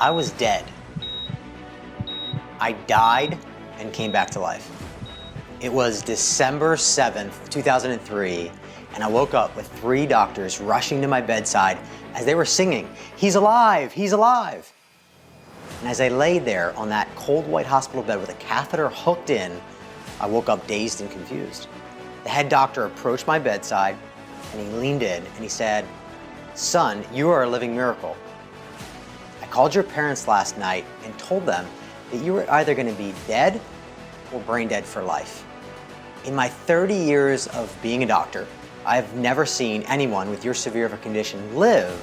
I was dead. I died and came back to life. It was December 7th, 2003, and I woke up with 3 doctors rushing to my bedside as they were singing, "He's alive, he's alive." And as I laid there on that cold white hospital bed with a catheter hooked in, I woke up dazed and confused. The head doctor approached my bedside and he leaned in and he said, "Son, you are a living miracle. I called your parents last night and told them that you were either going to be dead or brain dead for life. In my 30 years of being a doctor, I've never seen anyone with your severe of a condition live,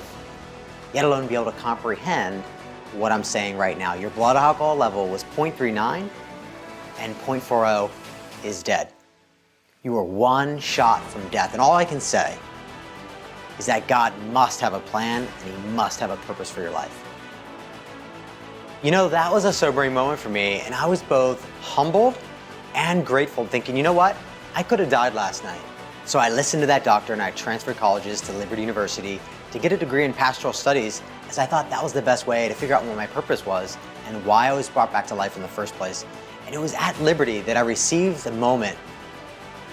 yet alone be able to comprehend what I'm saying right now. Your blood alcohol level was 0.39 and 0.40 is dead. You were 1 shot from death. And all I can say is that God must have a plan and He must have a purpose for your life." You know, that was a sobering moment for me, and I was both humbled and grateful, thinking, you know what? I could have died last night. So I listened to that doctor and I transferred colleges to Liberty University to get a degree in pastoral studies, as I thought that was the best way to figure out what my purpose was and why I was brought back to life in the first place. And it was at Liberty that I received the moment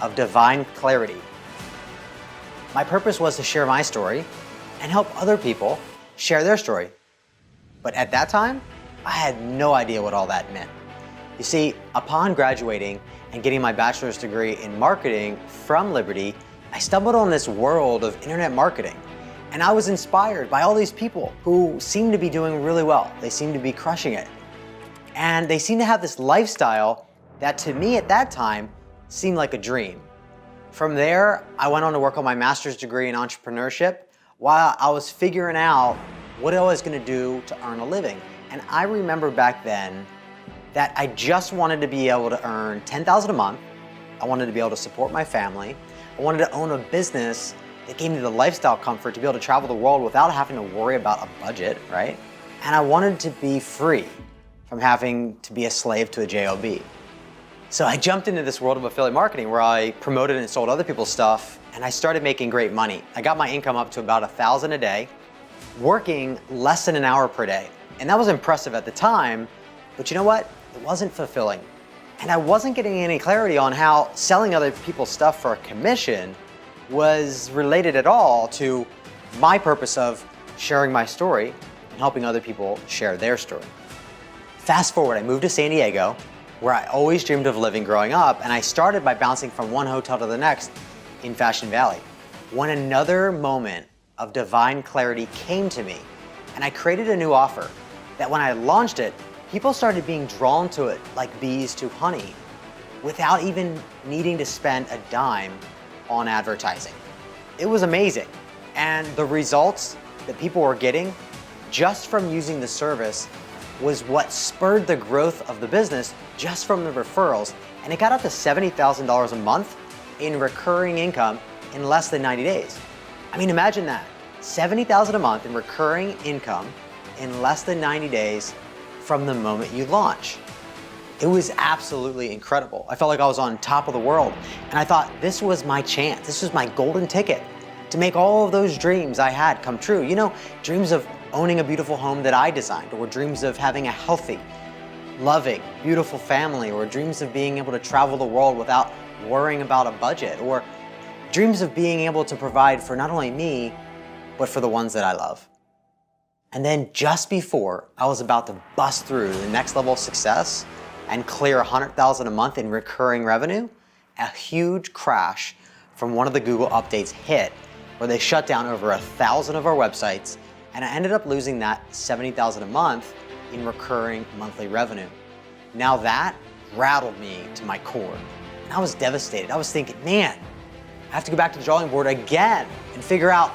of divine clarity. My purpose was to share my story and help other people share their story. But at that time, I had no idea what all that meant. You see, upon graduating and getting my bachelor's degree in marketing from Liberty, I stumbled on this world of internet marketing. And I was inspired by all these people who seemed to be doing really well. They seemed to be crushing it. And they seemed to have this lifestyle that to me at that time seemed like a dream. From there, I went on to work on my master's degree in entrepreneurship while I was figuring out what I was going to do to earn a living. And I remember back then that I just wanted to be able to earn $10,000 a month. I wanted to be able to support my family. I wanted to own a business that gave me the lifestyle comfort to be able to travel the world without having to worry about a budget, right? And I wanted to be free from having to be a slave to a job. So I jumped into this world of affiliate marketing where I promoted and sold other people's stuff, and I started making great money. I got my income up to about $1,000 a day, working less than an hour per day. And that was impressive at the time, but you know what? It wasn't fulfilling. And I wasn't getting any clarity on how selling other people's stuff for a commission was related at all to my purpose of sharing my story and helping other people share their story. Fast forward, I moved to San Diego, where I always dreamed of living growing up, and I started by bouncing from one hotel to the next in Fashion Valley, when another moment of divine clarity came to me, and I created a new offer that when I launched it, people started being drawn to it like bees to honey without even needing to spend a dime on advertising. It was amazing. And the results that people were getting just from using the service was what spurred the growth of the business just from the referrals. And it got up to $70,000 a month in recurring income in less than 90 days. I mean, imagine that. $70,000 a month in recurring income in less than 90 days from the moment you launch. It was absolutely incredible. I felt like I was on top of the world. And I thought this was my chance. This was my golden ticket to make all of those dreams I had come true. You know, dreams of owning a beautiful home that I designed, or dreams of having a healthy, loving, beautiful family, or dreams of being able to travel the world without worrying about a budget, or dreams of being able to provide for not only me, but for the ones that I love. And then just before I was about to bust through the next level of success and clear $100,000 a month in recurring revenue, a huge crash from one of the Google updates hit, where they shut down over 1,000 of our websites, and I ended up losing that $70,000 a month in recurring monthly revenue. Now that rattled me to my core, and I was devastated. I was thinking, man, I have to go back to the drawing board again and figure out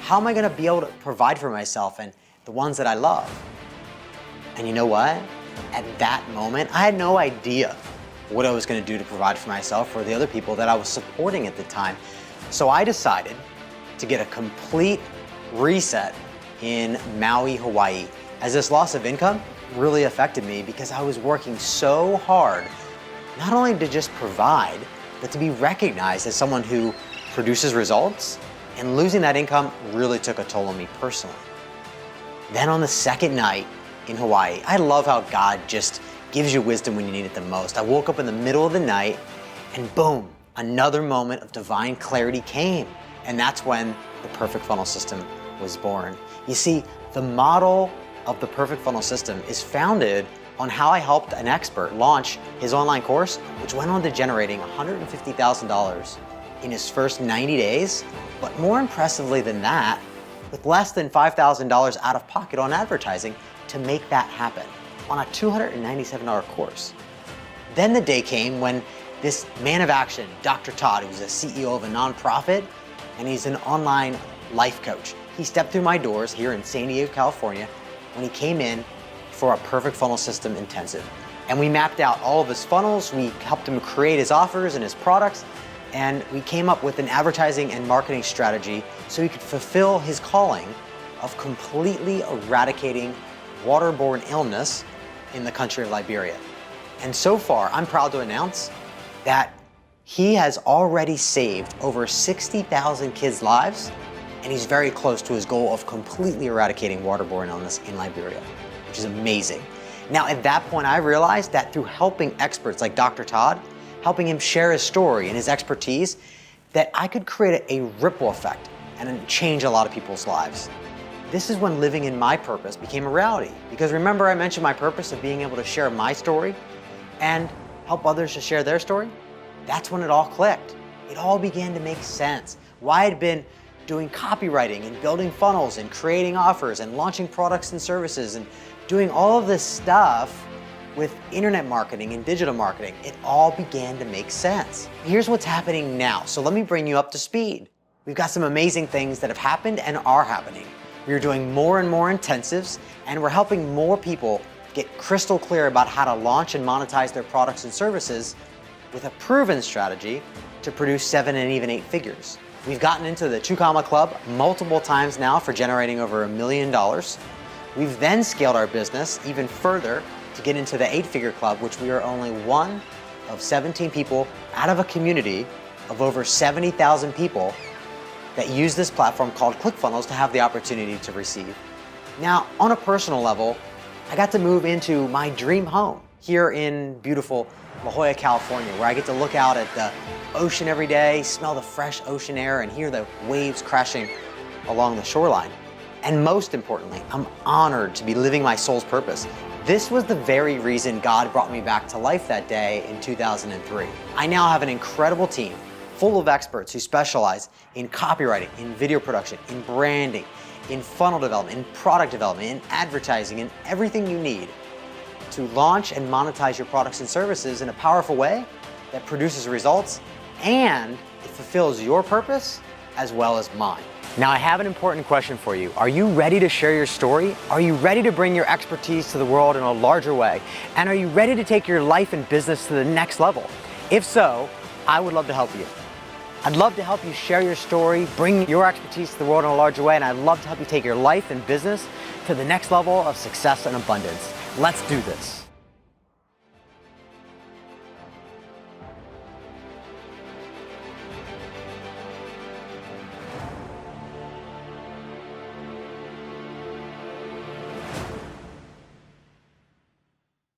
how am I gonna be able to provide for myself and the ones that I love. And you know what? At that moment, I had no idea what I was gonna do to provide for myself or the other people that I was supporting at the time. So I decided to get a complete reset in Maui, Hawaii, as this loss of income really affected me because I was working so hard, not only to just provide, but to be recognized as someone who produces results, and losing that income really took a toll on me personally. Then on the second night in Hawaii. I love how God just gives you wisdom when you need it the most. I woke up in the middle of the night and boom, another moment of divine clarity came. And that's when the Perfect Funnel System was born. You see, the model of the Perfect Funnel System is founded on how I helped an expert launch his online course, which went on to generating $150,000 in his first 90 days. But more impressively than that, with less than $5,000 out of pocket on advertising to make that happen on a $297 course. Then the day came when this man of action, Dr. Todd, who's a CEO of a nonprofit, and he's an online life coach. He stepped through my doors here in San Diego, California, when he came in for a Perfect Funnel System intensive. And we mapped out all of his funnels, we helped him create his offers and his products, and we came up with an advertising and marketing strategy so he could fulfill his calling of completely eradicating waterborne illness in the country of Liberia. And so far, I'm proud to announce that he has already saved over 60,000 kids' lives, and he's very close to his goal of completely eradicating waterborne illness in Liberia, which is amazing. Now, at that point, I realized that through helping experts like Dr. Todd, helping him share his story and his expertise, that I could create a ripple effect and change a lot of people's lives. This is when living in my purpose became a reality. Because remember I mentioned my purpose of being able to share my story and help others to share their story? That's when it all clicked. It all began to make sense. Why I'd been doing copywriting and building funnels and creating offers and launching products and services and doing all of this stuff with internet marketing and digital marketing, it all began to make sense. Here's what's happening now. So let me bring you up to speed. We've got some amazing things that have happened and are happening. We're doing more and more intensives, and we're helping more people get crystal clear about how to launch and monetize their products and services with a proven strategy to produce 7 and even 8 figures. We've gotten into the 2 Comma Club multiple times now for generating over $1 million. We've then scaled our business even further to get into the 8-figure club, which we are only one of 17 people out of a community of over 70,000 people that use this platform called ClickFunnels to have the opportunity to receive. Now, on a personal level, I got to move into my dream home here in beautiful La Jolla, California, where I get to look out at the ocean every day, smell the fresh ocean air, and hear the waves crashing along the shoreline. And most importantly, I'm honored to be living my soul's purpose. This was the very reason God brought me back to life that day in 2003. I now have an incredible team full of experts who specialize in copywriting, in video production, in branding, in funnel development, in product development, in advertising, in everything you need to launch and monetize your products and services in a powerful way that produces results and it fulfills your purpose as well as mine. Now, I have an important question for you. Are you ready to share your story? Are you ready to bring your expertise to the world in a larger way? And are you ready to take your life and business to the next level? If so, I would love to help you. I'd love to help you share your story, bring your expertise to the world in a larger way, and I'd love to help you take your life and business to the next level of success and abundance. Let's do this.